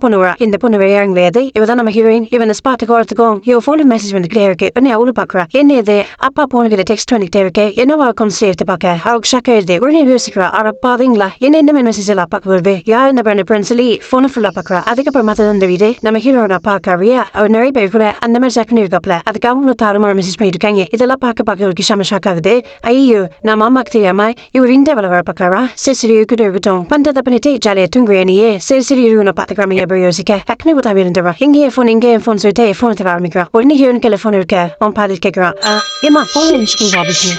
பொண்ணுவா இந்த பொண்ணு விளையாடுங்க கிடையாது. இவதான் நம்ம ஹீரோயின். இவன் ஸ்பாட்டுக்கு வரத்துக்கும் இவ போன் மெசேஜ் வந்துகிட்டே இருக்கு. உடனே அவளு பாக்குறா. என்ன இது அப்பா போனுகிட்ட டெக்ஸ்ட் பண்ணிக்கிட்டே இருக்கு. என்னவா கொஞ்சம் எடுத்து பாக்க அவளுக்கு ஷாக் ஆயிடுது. உடனே யோசிக்கிறா. அட பாத்தீங்களா என்ன இந்த மெசேஜ் எல்லாம் பாக்க வருது யார் இந்த பண்ணு சொல்லி போன ஃபுல்லா பாக்குறா. அதுக்கப்புறம் மத்த இந்த வீடு நம்ம ஹீரோட அப்பா கவியா அவர் நிறைய பேர் கூட அந்த மாதிரி செகண்ட் இருக்காப்ல. அதுக்கு அவங்களும் தாரமா மெசேஜ் பண்ணிட்டு இருக்காங்க. இதெல்லாம் பார்க்க ஒரு செம ஷாக் ஆகுது. ஐயோ நம்ம அம்மாக்கு தெரியாம இவர் இந்த வேலை வர பாக்குறா. சரி கூட இருக்கட்டும் பண்றத பண்ணிட்டு ஜாலியா தூங்குறேனியே. சரி இவனை பாத்துக்கிறாம எப்படி யோசிக்க டக்குனு உதவி இருந்துவா. இங்கே போன் சொல்லிட்டு போன் தர ஆரம்பிக்கிறான். உடனே ஹீரோனுக்கு போன் இருக்க அவன் பாத்துட்டு கேட்கிறான். ஏமா போன்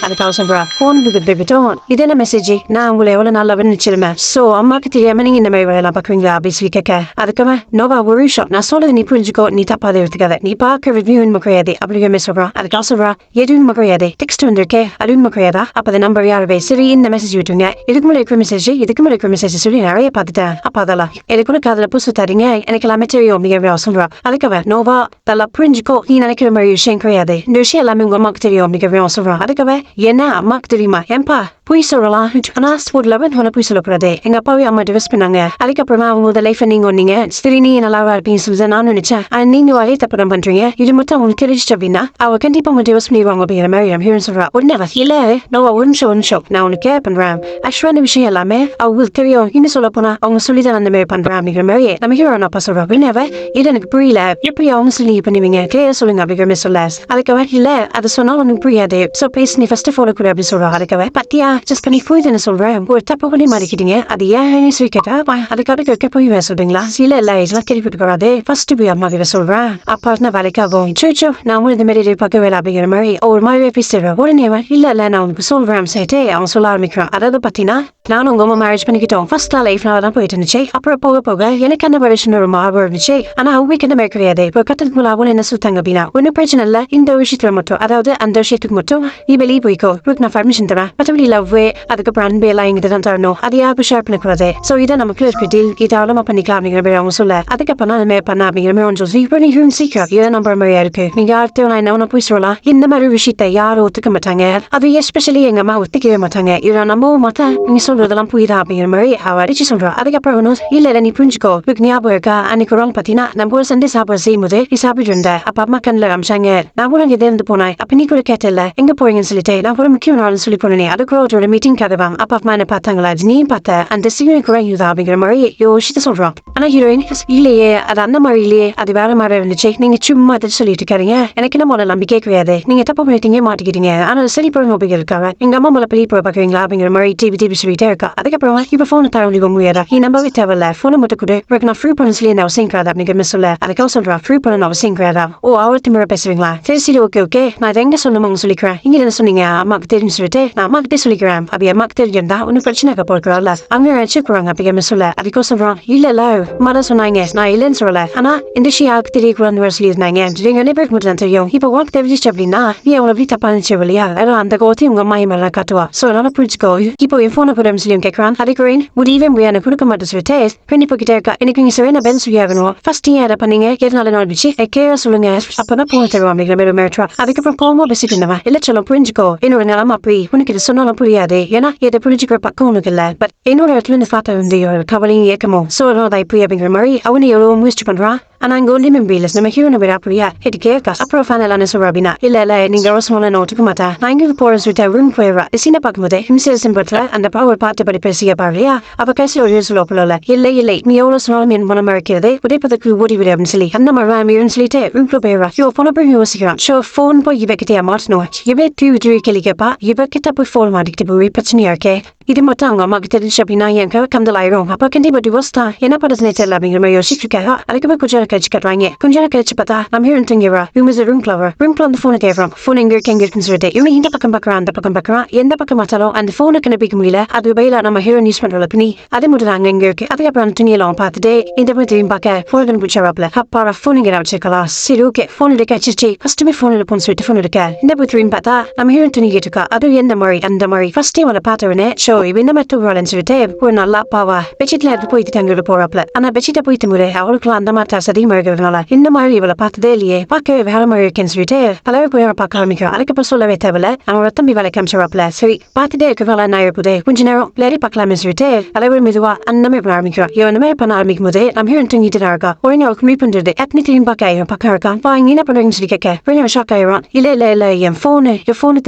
அதுக்காக சொல்றா. போன் இருக்கட்டும் இது என்ன மெசேஜ் நான் உங்களை எவ்வளவு நாள் நினைச்சிருமே. சோ அம்மாக்கு தெரியாம நீங்க இந்த மாதிரி வேலை பாக்குறீங்களா அப்படின்னு சொல்லி கேட்க அதுக்கு நோவா ஒரு விஷயம் நான் சொல்றது நீ புரிஞ்சுக்கோ நீ தப்பாத எடுத்துக்காத நீ பாக்க ரிவ்யூ கிடையாது அப்படிங்கிற சொல்றான். அதுக்காக சொல்றா எதுவும் கிடையாது டெக்ஸ்ட் வந்திருக்கே அதுவும் கிடையாதா அப்ப நம்பர் யாரவே சரி இந்த மெசேஜ் விட்டுருங்க. இதுக்கு மேலே இருக்கிற மெசேஜ் சொல்லி நிறைய பார்த்துட்டேன். அப்ப அதெல்லாம் எனக்குள்ள காதல புதுசு தரீங்க எனக்கு எல்லாமே தெரியும் அப்படிங்கிற சொல்றா. அதுக்கு நோவா தல்லாம் புரிஞ்சுக்கோ நீ நினைக்கிற மாதிரி விஷயம் கிடையாது இந்த விஷயம் எல்லாமே உங்க அம்மாக்கு தெரியும் அப்படிங்கிற சொல்றான். அதுக்கு என்ன அம்மாக்கு தெரியுமா ஏன்பா பொய் சொல்லலாம் ஆனா ஸ்போர்ட்ல பொய் சொல்லக்கூடாது. எங்க அப்பாவே அம்மா டிவர்ஸ் பண்ணாங்க. அதுக்கப்புறமா அவங்க லைஃப் நீங்க ஒன்னீங்க சரி நீ நல்லா இருப்பீங்கன்னு சொல்லி நான் நினைச்சேன். நீங்க அதே தப்பு தான் பண்றீங்க இது மட்டும் அவங்களுக்கு தெரிஞ்சிச்சு அப்படின்னா அவ கண்டிப்பா அவங்க டிவர்ஸ் பண்ணிடுவாங்க அப்படிங்கிற மாதிரி சொல்றா. உடனே இல்ல நோவா ஒரு நிமிஷம் நான் உனக்கு கேர் பண்றேன். ஆக்சுவலான விஷயம் எல்லாமே அவங்களுக்கு தெரியும். இன்னும் சொல்ல போனா அவங்க சொல்லிதான் அந்த மாதிரி பண்றேன் அப்படிங்கிற மாதிரி நம்ம ஹீரோ அப்பா சொல்றா. உடனே இது எனக்கு புரியல எப்படி அவங்க சொல்லி பண்ணுவீங்க கிளியர் சொல்லுங்க அப்படிங்கிற மாதிரி சொல்ல. அதுக்கு இல்ல அது சொன்னாலும் உனக்கு புரியாது சோ பேசி நீ ஃபர்ஸ்ட் ஃபாலோ கூட அப்படி சொல்றா. அதுக்கு பத்தியா ஜஸ்ட் பண்ணி புரியுதுன்னு சொல்றேன் ஒரு தப்பு பண்ணி மாறிக்கிட்டீங்க அது ஏன் சொல்லி கேட்டா அதுக்காக போய் சொல்றீங்களா இல்ல இல்ல இதெல்லாம் கேள்விப்பட்டுக்கூடாது ஃபர்ஸ்ட் போய் அம்மா கிட்ட சொல்றேன் அப்பா நான் வேலைக்காகும் சோ நான் இந்த மாதிரி பார்க்க வேலை அப்படிங்கிற மாதிரி ஒரு மாதிரி பேசுறேன். உடனே இல்ல நான் உனக்கு சொல்றேன் சேர்த்தே அவன் சொல்ல ஆரம்பிக்கிறான். அதாவது பாத்தீங்கன்னா நானும் உங்க அம்மா மேரேஜ் பண்ணிக்கிட்டோம் ஃபர்ஸ்ட் லைஃப் தான் போயிட்டு இருந்துச்சு. அப்புறம் போக எனக்கு அந்த வருஷம் ஒரு மாவு இருந்துச்சு. ஆனா அவங்களுக்கு என்ன மாதிரி கிடையாது இப்போ கட்டத்துக்கு மூலம் என்ன சுத்தாங்க அப்படின்னா ஒன்னும் பிரச்சனை இல்ல இந்த விஷயத்துல மட்டும் அதாவது அந்த விஷயத்துக்கு மட்டும் நீ வெளியே போய்க்கோ நான் பர்மிஷன் தரேன் மற்றபடி லவ் அதுக்கப்புறம் அன்பு எல்லாம் இங்கிட்ட தான் தரணும் அது யாருக்கும் ஷேர் பண்ணக்கூடாது சோ இதை நமக்கு இருக்கு டீல் இதை அவ்வளவு பண்ணிக்கலாம் அப்படிங்கிற மாதிரி அவங்க சொல்ல. அதுக்கப்புறம் அந்த மாதிரி பண்ண அப்படிங்கிற மாதிரி சொல்லி இப்போ நீ சீக்கிரம் இதை நம்புற மாதிரியா இருக்கு நீங்க யார்த்தையும் நான் என்ன போய் சொல்லலாம் இந்த மாதிரி விஷயத்த யாரும் ஒத்துக்க மாட்டாங்க அது எஸ்பெஷலி எங்க அம்மா ஒத்துக்கவே மாட்டாங்க இதை நம்பவும் மாட்டேன் நீங்க சொல்றதெல்லாம் புரியுதா அப்படிங்கிற மாதிரி அவ அடிச்சு சொல்றா. அதுக்கப்புறம் இல்ல நீ புரிஞ்சுக்கோ ஞாபகம் இருக்கா அன்னைக்கு ஒரு நாள் பாத்தீங்கன்னா நம்ம ஒரு சண்டே சாப்பாடு செய்யும் போது நீ சாப்பிட்டு இருந்த அப்ப அம்மா கண்ணில் காமிச்சாங்க நான் கூட இங்கே இருந்து போனேன் அப்ப நீ கூட கேட்டல எங்க போறீங்கன்னு சொல்லிட்டு நான் ஒரு முக்கியமான ஆள் சொல்லி போனேன் அது கூட ஒரு மீட்டிங் கதவாம் அப்பா அம்மா என்ன பார்த்தாங்களா நீ பார்த்த அந்த சீரியல் கூட இதுதான் அப்படிங்கிற மாதிரி யோசிச்சு சொல்றான். ஆனா ஹீரோயின் இல்லையே அது அந்த மாதிரி இல்லையே அது வேற மாதிரி இருந்துச்சு நீங்க சும்மா அதை சொல்லிட்டு இருக்காருங்க எனக்கு என்ன முதல்ல நம்பிக்கை கிடையாது நீங்க தப்பு பண்ணிட்டீங்க மாட்டிக்கிட்டீங்க ஆனா சரி போய் நம்பிக்கை இருக்காங்க எங்க அம்மா மேல பெரிய போய் பாக்குறீங்களா அப்படிங்கிற மாதிரி டிவி சொல்லிட்டே இருக்கா. அதுக்கப்புறம் இப்ப போனை தர முடியாதா நீ நம்பவே தேவையில்ல போனை மட்டும் கூட நான் ஃப்ரீ பண்ண சொல்லி என்ன அவசியம் கிடையாது அப்படிங்கிற சொல்ல. அதுக்காக சொல்றா ஃப்ரீ பண்ண அவசியம் கிடையாதா ஓ அவர்த்தி முறை பேசுவீங்களா சரி ஓகே நான் இதை எங்க சொல்லணும்னு சொல்லிக்கிறேன் இங்க என்ன சொன்னீங்க அம்மாக்கு தெரியும் சொல்லிட்டு நான் அம்மா கிட்டே சொல்லிக்கிறேன் அப்படி அம்மாக்கு தெரிஞ்சிருந்தா ஒன்னும் பிரச்சனை போடுறாள் அவங்க வச்சுக்கிறாங்க அப்படிங்கிற சொல்ல. அதுக்கும் சொல்றான் இல்ல மத சொன்னாங்க நான் இல்லைன்னு சொல்லல ஆனா இந்த விஷயம் யாருக்கு தெரியக்கூடாதுன்னு சொல்லி இருந்தாங்க ரெண்டு பேருக்கு மட்டும் தான் தெரியும் இப்போ உனக்கு தெரிஞ்சிச்சு அப்படின்னா நீ அவளை எப்படி தப்பா நினைச்சு இல்லையா அந்த கோத்தி உங்க அம்மா மேல காட்டுவா சோ அதனால புரிஞ்சுக்கோ இப்போ என் போனை கூட சொல்லியும் கேட்கறான். அதுக்கு முடியவே முடியாது கொடுக்க மாட்டேன் சொல்லிட்டு பெண்ணி போய்கிட்டே இருக்கா. எனக்கு நீங்க சரியான பென் சொல்லியாகணும் ஃபர்ஸ்ட் ஏன் அதை பண்ணீங்க எதனால நடந்துச்சு கேட்க சொல்லுங்க அப்பதான் போன தருவோம் அப்படிங்கிற மாதிரி மேட்ரா. அதுக்கப்புறம் போகும்போது பேசிட்டு இருந்தவா இல்ல சொல்லும் புரிஞ்சுக்கோ என்னோட நிலமா அப்படி உனக்கு இது சொன்னாலும் புரியாது ஏன்னா இதை புரிஞ்சுக்கிற பக்கம் உனக்கு இல்ல பட் என்னோட இடத்துல இருந்து பார்த்தா வந்து கவலையும் ஏக்கமோ சோ அதை இப்படி அப்படிங்கிற மாதிரி அவனு எவ்வளவு முயற்சி பண்றான். ஆனா அங்க ஒன்றுமே முடியல நம்ம ஹீரோனை விட அப்படியா இது கேட்கா. அப்புறம் ஃபேனல் சொல்ற அப்படின்னா இல்ல நீங்க அவசரமா நான் ஒத்துக்க மாட்டேன் நான் இங்க போறேன்னு சொல்லிட்டு ரூம் போயிடுறா. சீனை பார்க்கும்போது ஹிம்சேசன் பட்ல அந்த பாவர் பார்த்து படி பேசிய பாருலையா அவ கடைசி ஒரு சொல்லல இல்லை நீ எவ்வளவு சொன்னாலும் என் மனம் மறைக்கிறது உடைப்பதற்கு ஓடி விடு அப்படின்னு சொல்லி அந்த மாதிரி சொல்லிட்டு ரூம்ல போயிடுறா. போன போய் யோசிக்கிறான் ஷோ போன் போய் இவகிட்டே மாட்டணும் இவே தூவி கேள்விக்கப்பா இவகிட்ட போய் போன் மாட்டிக்கிட்டு போய் பிரச்சனையா இருக்கே இது மட்டும் அவங்க அம்மாக்கு தெரிஞ்சு அப்படின்னா என் கந்தல் ஆயிரும் அப்ப கண்டிப்பா டிவோர்ஸ் தான் என்ன பண்றதுனே தெரியல அப்படிங்கிற மாதிரி யோசிச்சிருக்காங்க. அதுக்கு கொஞ்சம் கழிச்சு கட்டுறாங்க கொஞ்சம் கழிச்சு பார்த்தா நம்ம ஹீரோன் தூங்கிடுறா. ரூம்ல வந்து போனை கேட்கறான் போன் எங்க இருக்குன்னு சொல்லிட்டு இவங்க இந்த பக்கம் பாக்குறான் அந்த பக்கம் பாக்குறான் எந்த பக்கம் பார்த்தாலும் அந்த போனுக்கு நம்பிக்க முடியல அது பயில நம்ம ஹீரோன் யூஸ் பண்றல பின்னி அது மட்டும் அங்க எங்க இருக்கு. அதுக்கப்புறம் துணியெல்லாம் பார்த்துட்டு இந்த மாதிரி திரும்பி பார்க்க போன் பிடிச்சாப்ல அப்பா போன் இங்க வச்சிருக்கலாம் சரி ஓகே போன் எடுக்க வச்சிருச்சு ஃபர்ஸ்ட்டுமே போன் எடுப்போம்னு சொல்லிட்டு போன் எடுக்க இந்த மாதிரி திரும்பி பார்த்தா நம்ம ஹீரோன் துணி கேட்டுக்கா அது எந்த மாதிரி அந்த மாதிரி ஃபர்ஸ்ட் டைம் அதை பார்த்தவனே ஷோ இந்த மாதிரி தூவாளன்னு சொல்லிட்டு ஒரு நல்லா பாவா பெட்ஷீட்ல எடுத்து போயிட்டு தங்கிட்டு போறாப்ல. ஆனா பெட்ஷீட்டை போயிட்டு முறை அவளுக்குலாம் அந்த மாதிரி தாசை அதிகமா இருக்கிறதுனால இந்த மாதிரி இவளை பார்த்ததே இல்லையே, பார்க்கவே வேற மாதிரி இருக்கேன்னு சொல்லிட்டு பலவே போய் அவளை பார்க்க ஆரம்பிக்கிறோம். அதுக்கப்புறம் சொல்லவே தேவையில்ல, அவனோட தம்பி வேலை காமிச்சிருவாப்ல. சரி பார்த்துட்டே இருக்கிறதால என்ன இருப்பதே கொஞ்ச நேரம் லேடி பார்க்கலாம்னு சொல்லிட்டு பலவே மெதுவா அந்த மாதிரி பண்ண ஆரம்பிக்கிறோம். இவன் அந்த மாதிரி பண்ண ஆரம்பிக்கும் போது நம்ம ஹீரோயின் தூங்கிட்டு தான் இருக்கா. உடனே அவளுக்கு மீட் பண்றது எத்தனை திரும்பி பார்க்க பக்கம் இருக்கான். வாங்க என்ன பண்றீங்கன்னு சொல்லி கேட்க உடனே ஷாக் ஆயிரும். இல்ல என் போனு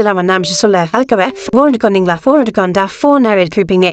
தான் நான் சொல்ல அதுக்கவே போன் எடுக்க வந்தீங்களா, போன் எடுக்க வந்தா போன் எடுத்துருப்பீங்க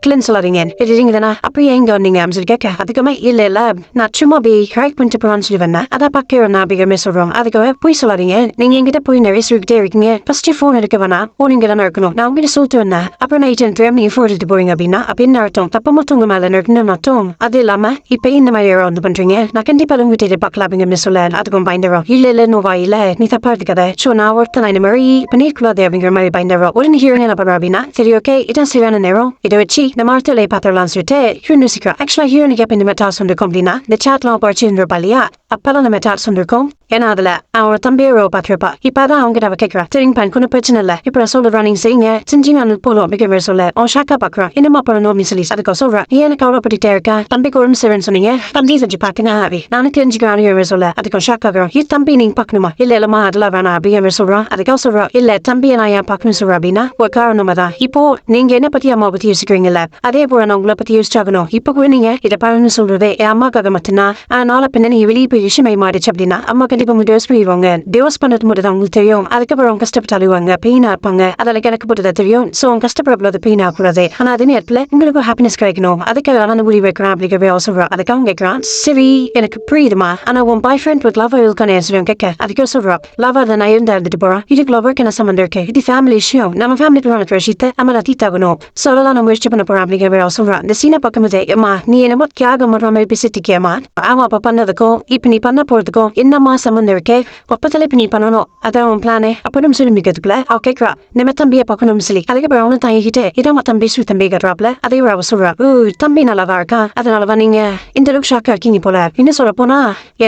கிளின்னு சொல்லாதீங்க எடுத்தீங்கன்னா அப்படியே எங்க வந்தீங்க அப்படின்னு சொல்லி கேட்க அதுக்குமே இல்ல நான் சும்மா போய் கரெக்ட் பண்ணிட்டு போறான்னு சொல்லி வந்தேன். அதான் பக்கம் நான் அப்படிங்கிற சொல்றோம். அதுக்காக போய் சொல்லாதீங்க, நீங்க எங்கிட்ட போய் நிறைய சொல்லிக்கிட்டே இருக்கீங்க. ஃபர்ஸ்ட் போன் எடுக்க வேணாம், போனிங்க தானே இருக்கணும். நான் உங்ககிட்ட சொல்லிட்டு வந்தேன். அப்புறம் நைட் நீங்க போன் எடுத்து போறீங்க அப்படின்னா அப்படின்னு அர்த்தம். தப்ப மட்டும் உங்க மேல இருக்கணும் அர்த்தம். அது இல்லாம இப்ப இந்த மாதிரி வந்து பண்றீங்க, நான் கண்டிப்பா உங்ககிட்ட எதிர்பார்க்கலாம் அப்படிங்கிற சொல்ல அதுக்கும் பயந்துரும். இல்ல நோவா இல்ல நீ தப்பா எடுத்துக்காத, சோ நான் ஒருத்தன் இந்த மாதிரி பண்ணிருக்கூடாது அப்படிங்கிற மாதிரி பயந்துரும். உடனே ஹீரோயின் என்ன பண்றா அப்படின்னா சரி ஓகே இதான் சரியான நேரம், இதை வச்சு நம்ம அடுத்த பாத்திரலாம் சொல்லிட்டு ஹீரோயின் யோசிக்கிறோம். ஆக்சுவலா ஹீரோனுக்கு எப்ப இந்த மாதிரி டாஸ் வந்திருக்கும் அப்படின்னா இந்த சாட்லாம் படிச்சிருந்திருப்பா இல்லையா, அப்பெல்லாம் நம்ம டாஸ் வந்திருக்கோம். ஏன்னா அதுல அவனோட தம்பியை பாத்துருப்பா. இப்பதான் அவங்க அவ கேட்கிறா சரிங்க பான் கொஞ்சம் பிரச்சனை இல்ல, இப்ப நான் சொல்ற நீங்க செய்யுங்க செஞ்சீங்க அந்த போலும் அப்படிங்கிற சொல்ல அவன் ஷாக்கா பாக்குறான். என்னமா பண்ணணும் அப்படின்னு சொல்லி அதுக்கு சொல்றான். நீ எனக்கு கவலைப்பட்டுட்டே இருக்கா, தம்பிக்கு உடம்பு சரின்னு சொன்னீங்க, தம்பி செஞ்சு பாக்குங்க நானும் தெரிஞ்சுக்கிறான் சொல்ல அதுக்கு ஷாக் ஆகுறோம். இது தம்பி நீங்க பாக்கணுமா, இல்லம்மா அதெல்லாம் வேணாம் அப்படிங்கிற சொல்றான். அதுக்காக சொல்றான் இல்ல தம்பியை நான் ஏன் பாக்கணும்னு சொல்றேன் அப்படின்னா ஒரு காரணமா தான். இப்போ நீங்க என்ன பத்தி அம்மா பத்தி யோசிக்கிறீங்கல்ல, அதே போல நான் உங்களை பத்தி யோசிச்சாகணும். இப்ப கூட நீங்க இதை பாருன்னு சொல்றதே என் அம்மாக்காக மட்டும்தான். நாளை பின்ன நீ வெளியே போய் விஷயமை மாறிச்சு அப்படின்னா அம்மா கண்டிப்பா உங்க டிவோர்ஸ் பண்ணிடுவாங்க. டிவோர்ஸ் பண்ணது மட்டும் தான் உங்களுக்கு தெரியும். அதுக்கப்புறம் அவங்க கஷ்டப்பட்டு அழுவாங்க, பெயினா இருப்பாங்க. அதெல்லாம் எனக்கு போட்டு தெரியும். சோ அவங்க கஷ்டப்படக்கூடாது, பெயின் ஆகக்கூடாது. ஆனா அதே நேரத்துல உங்களுக்கு ஹாப்பினஸ் கிடைக்கணும், அதுக்காக நான் முடிவு வைக்கிறேன் அப்படிங்கிற சொல்றான். அதுக்காக கேட்கிறான் சரி எனக்கு புரியுதுமா, ஆனா உன் பாய் ஃப்ரெண்ட் வித் லவ் இருக்கானே கேட்க அதுக்கு சொல்றான். லவ் அதை நான் இருந்தா இருந்துட்டு போறான், இதுக்கு லவருக்கு என்ன சம்பந்தம் இருக்கு, இது ஃபேமிலி விஷயம், நம்ம ஃபேமிலிக்கு நடக்கிற விஷயத்தை நம்ம தீத்தாகணும், சொல்லலாம் நான் முயற்சி பண்ண போறேன் அப்படிங்கிற சொல்றான். இந்த சீனை பார்க்கும்போது அம்மா நீ என்னமோ தியாகம் பண்ற மாதிரி பேசிட்டிருக்கியம்மா, அவன் அப்ப பண்ணதுக்கும் இப்ப நீ பண்ண போறதுக்கும் என்னம்மா சம்பந்தம் இருக்கே, ஒப்பத்துல இப்ப நீ பண்ணணும் அதான் உன் பிளானே அப்படின்னு சொல்லிக்கிறதுக்குள்ள அவ கேட்கிறா நம்ம தம்பியை பார்க்கணும்னு சொல்லி. அதுக்கப்புறம் அவனு தாங்கிக்கிட்டு இதான் தம்பி தம்பி கட்டுறாப்ல. அதே அவ சொல்றா தம்பி நல்லாதான் இருக்கான், அதனாலதான் நீங்க இந்த அளவுக்கு ஷாக்கா இருக்கீங்க போல. இன்னும் சொல்ல போனா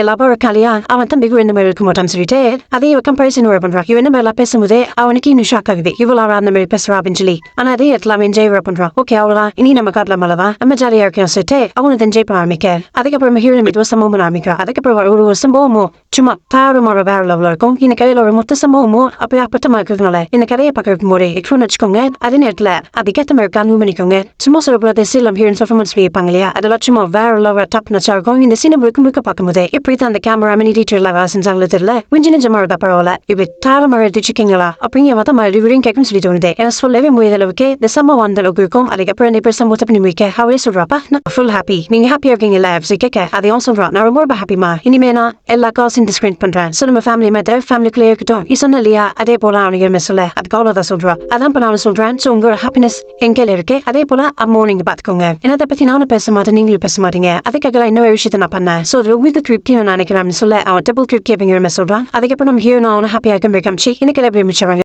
எல்லாரும் இருக்காளியா அவன் தம்பிக்கு இந்த மாதிரி இருக்க மாட்டான்னு சொல்லிட்டு அதே கம்பேரிசன் பண்றான். இவன் இந்த மாதிரி பேசும்போது அவனுக்கு இன்னும் ஷாக் ஆகுது, இவ்வளவு அந்த மாதிரி பேசுறா அப்படின்னு சொல்லி. ஆனா அதே இடத்துல என்ஜாய் பண்றான். ஓகே அவ்வளவுதான் இனி நம்ம காட்டலாம் அல்லவா, நம்ம ஜாலியா இருக்கோம் சொல்லிட்டு அவனுக்கு என்ஜாய் பண்ண ஆரம்பிக்க அதுக்கப்புறம் ஹீரோயின் ஒரு சம்பவம் ஆரம்பிக்கிறா. அதுக்கப்புறம் ஒரு சம்பவமோ சும்மா தாறுமாற வேற லெவலில் இருக்கும். இந்த கதையில ஒரு மொத்த சம்பவமோ அப்படி அப்பட்டமா இருக்கிறதுனால இந்த கதையை பார்க்கறதுக்கு போது எக்ஸ்ட்ரா வச்சுக்கோங்க. அதே நேரத்துல அதுக்கேற்ற மாதிரி கன்வீன் பண்ணிக்கோங்க. சும்மா சொல்லக்கூடாது சில ஹீரோயின் பர்ஃபார்மன்ஸ் இருப்பாங்க இல்லையா, அதெல்லாம் சும்மா வேற லெவல் டாப் நச்சா இருக்கும். இந்த சீனை முழுக்க பார்க்கும்போது இப்படிதான் அந்த கேமராமேன் எடிட்டர்ல வேலை செஞ்சாங்களோ தெரியல, கொஞ்சம் நிஜமா இருந்தா பரவாயில்ல, இப்ப தாறுமாற எடுத்துச்சிருக்கீங்களா அப்படிங்கிற மொத்த மாதிரி விவரம் கேட்கணும்னு சொல்லி தோணுது. ஏன்னா சொல்லவே முடியாத அளவுக்கு இந்த சம்பவம் அந்த அளவுக்கு இருக்கும். அதுக்கப்புறம் இந்த பேர் சம்பவத்தை பண்ணி முடிக்க அவரே சொல்றாப்பா நான் ஃபுல் ஹாப்பி, நீங்க ஹாப்பியா இருக்கீங்கல்ல கேட்க அதையும் சொல்றான். நான் ரொம்ப ஹாப்பிமா, இனிமே நான் எல்லா காசும் டிஸ்கிரைண்ட் பண்றேன். So நம்ம ஃபேமிலி மேட்டர் ஃபேமிலிக்குள்ளே இருக்கட்டும் நீ சொன்ன இல்லையா, அதே போல அவனுக்கு சொல்ல அதுக்கு அவ்வளவுதான் சொல்றான். அதான் இப்ப நான் சொல்றேன். ஸோ உங்களோட ஹாப்பினஸ் எங்கேல இருக்கு, அதே போல அம்மாவும் நீங்க பாத்துக்கோங்க. என்னதை பத்தி நானும் பேச மாட்டேன் நீங்களும் பேச மாட்டீங்க, அதுக்காக இன்னொரு விஷயத்த நான் பண்ணேன். ஸோ உங்களுக்கு திருப்தி நான் நினைக்கிறேன் சொல்ல அவன் டபுள் திருப்தி அப்படிங்கிற சொல்றான். அதுக்கப்புறம் நம்ம ஹீரோ நான் ஹாப்பியா இருக்க காமிச்சு எனக்கு எப்படி முடிச்சாங்க.